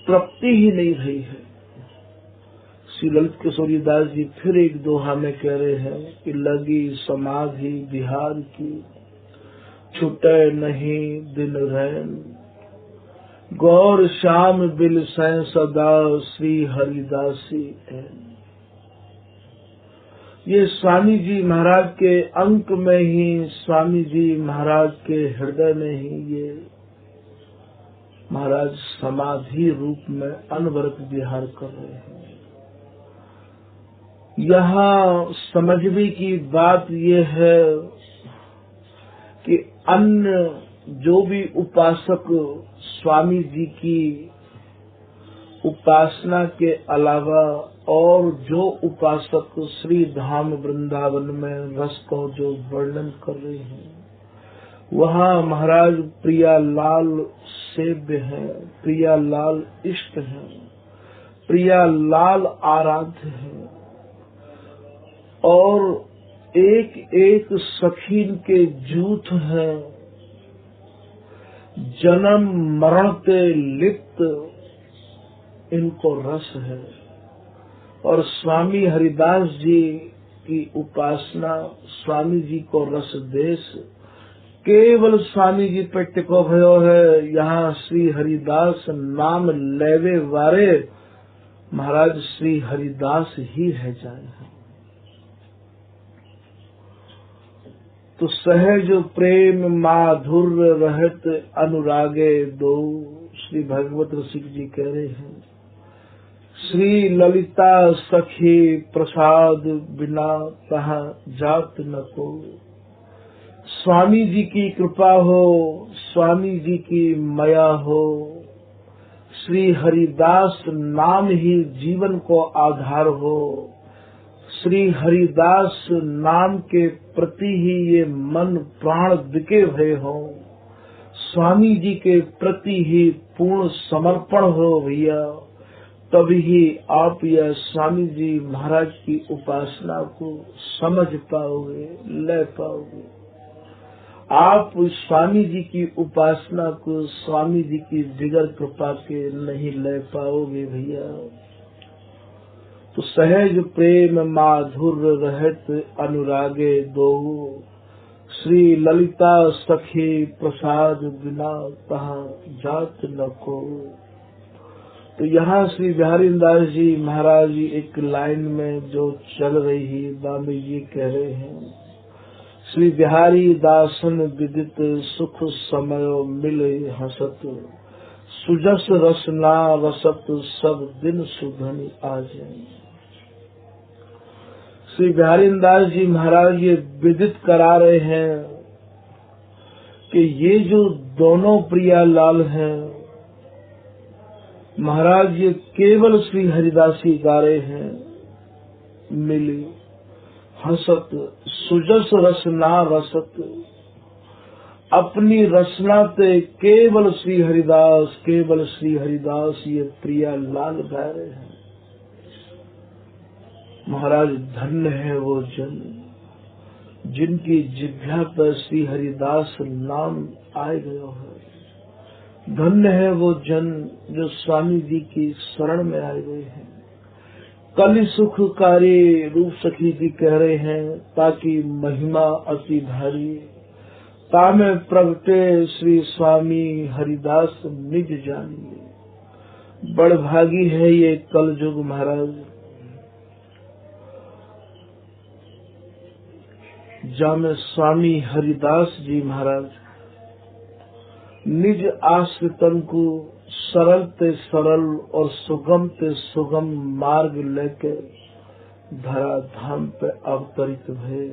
तृप्ति ही नहीं रही है। श्री ललित किशोरी दास जी फिर एक दोहा में कह रहे हैं कि लगी समाधि बिहार की, छुटे नहीं दिन रैन, गौर श्याम बिल सैं सदा श्री हरिदासी ऐन। ये स्वामी जी महाराज के अंक में ही, स्वामी जी महाराज के हृदय में ही ये महाराज समाधि रूप में अनवरत विहार कर रहे हैं। यहाँ समझने की बात ये है कि अन्य जो भी उपासक स्वामी जी की उपासना के अलावा और जो उपासक श्री धाम वृंदावन में रस को जो वर्णन कर रहे हैं, वहाँ महाराज प्रियालाल सेव्य है, प्रियालाल इष्ट है, प्रियालाल आराध्य है। और एक एक सखीन के जूथ हैं, जन्म मरण के लिप्त इनको रस है। और स्वामी हरिदास जी की उपासना, स्वामी जी को रस देश केवल स्वामी जी पे टिको भयो है। यहाँ श्री हरिदास नाम लेवे वारे महाराज श्री हरिदास ही है जाए हैं। तो सहज प्रेम माधुर रहत अनुरागे दो, श्री भगवत रसिक जी कह रहे हैं, श्री ललिता सखी प्रसाद बिना तहाँ जात न को। स्वामी जी की कृपा हो, स्वामी जी की माया हो, श्री हरिदास नाम ही जीवन को आधार हो, श्री हरिदास नाम के प्रति ही ये मन प्राण बिके हुए हो, स्वामी जी के प्रति ही पूर्ण समर्पण हो भैया, तभी ही आप यह स्वामी जी महाराज की उपासना को समझ पाओगे, ले पाओगे। आप स्वामी जी की उपासना को स्वामी जी की दिगर कृपा के नहीं ले पाओगे भैया। तो सहज प्रेम माधुर रहत अनुरागे दो, श्री ललिता सखी प्रसाद बिना तहाँ जात न को। तो यहाँ श्री बिहारी दास जी महाराज जी एक लाइन में जो चल रही है, बामी जी कह रहे हैं, श्री बिहारी दासन विदित सुख समय मिले हसत, सुजस रसना रसत सब दिन सुधनी आजे। श्री बिहारी दास जी महाराज ये विदित करा रहे हैं कि ये जो दोनों प्रियालाल हैं महाराज, ये केवल श्री हरिदासी गा रहे हैं, मिली हसत सुजस रसना रसत, अपनी रसना ते केवल श्री हरिदास, केवल श्री हरिदास ये प्रियालाल गा रहे हैं। महाराज धन्य है वो जन जिनकी जिह्वा पर श्री हरिदास नाम आए गयो है। धन्य है वो जन जो स्वामी जी की शरण में आए गए हैं। कलि सुखकारी रूप सखी जी कह रहे हैं, ताकि महिमा अति भारी तामे प्रगटे श्री स्वामी हरिदास निज जानिए। बड़ भागी है ये कलयुग महाराज, जामे स्वामी हरिदास जी महाराज निज आश्रितन को सरल ते सरल और सुगम ते सुगम मार्ग लेके धरा धाम पे अवतरित भये।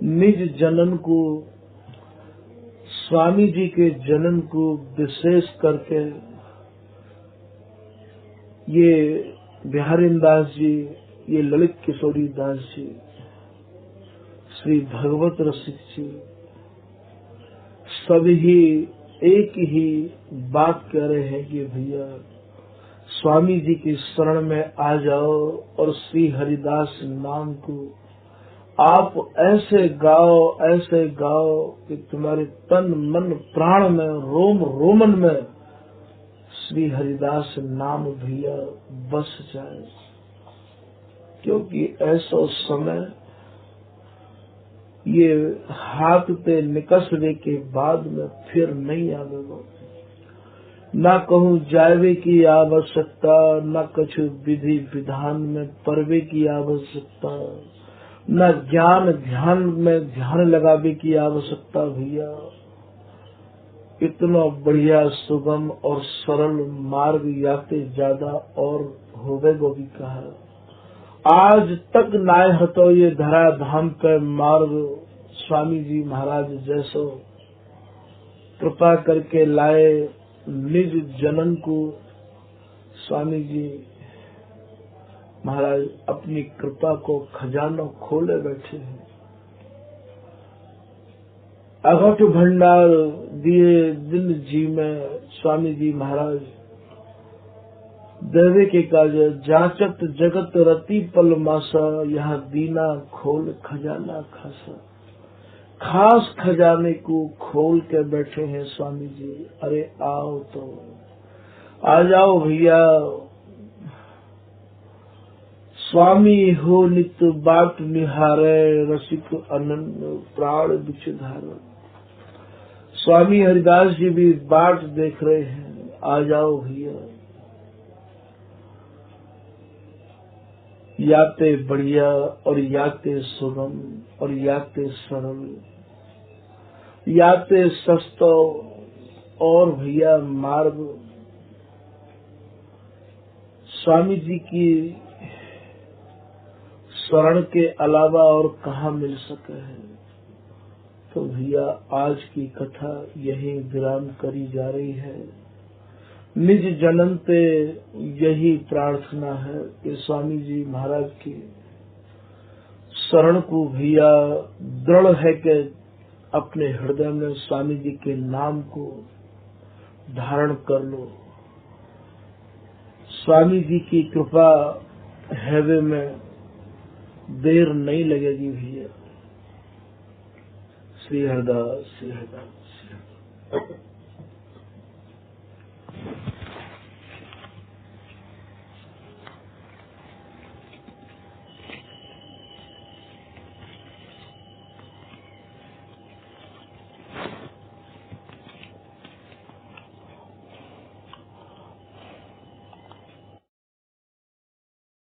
निज जनन को, स्वामी जी के जनन को विशेष करके ये बिहारी दास जी, ये ललित किशोरी दास जी, श्री भगवत रसिक जी सभी एक ही बात कह रहे हैं कि भैया स्वामी जी की शरण में आ जाओ और श्री हरिदास नाम को आप ऐसे गाओ कि तुम्हारे तन मन प्राण में रोम रोमन में श्री हरिदास नाम भैया बस जाए। क्योंकि ऐसा समय ये हाथ पे निकसने के बाद में फिर नहीं आवेगा। न कहूँ जावे की आवश्यकता, न कुछ विधि विधान में परवे की आवश्यकता, न ज्ञान ध्यान में ध्यान लगावे की आवश्यकता। भैया इतना बढ़िया सुगम और सरल मार्ग याते ज्यादा और होवेगो भी कहा। आज तक नाय हतो ये धरा धाम पे मार्ग, स्वामी जी महाराज जैसो कृपा करके लाए निज जनन को। स्वामी जी महाराज अपनी कृपा को खजाना खोले बैठे हैं। अघट भंडार दिए दिन जी में स्वामी जी महाराज देवे के काज जाचत जगत रति पल मासा, यहाँ दीना खोल खजाना खासा। खास खजाने को खोल के बैठे हैं स्वामी जी। अरे आओ तो आ जाओ भैया, स्वामी हो नित्य बाट निहारे, रसिक अनन्य प्राण बिचधार। स्वामी हरिदास जी भी बाट देख रहे हैं, आ जाओ भैया। याते बढ़िया और याते सुगम और याते सरल, याते सस्तो और भैया मार्ग स्वामी जी की शरण के अलावा और कहाँ मिल सके है। तो भैया आज की कथा यही विराम करी जा रही है। निज जनन पे यही प्रार्थना है कि स्वामी जी महाराज की शरण को भैया दृढ़ है कि अपने हृदय में स्वामी जी के नाम को धारण कर लो। स्वामी जी की कृपा हैवे में देर नहीं लगेगी भैया। श्री हरिदास, श्री हरिदास, श्री हरिदास।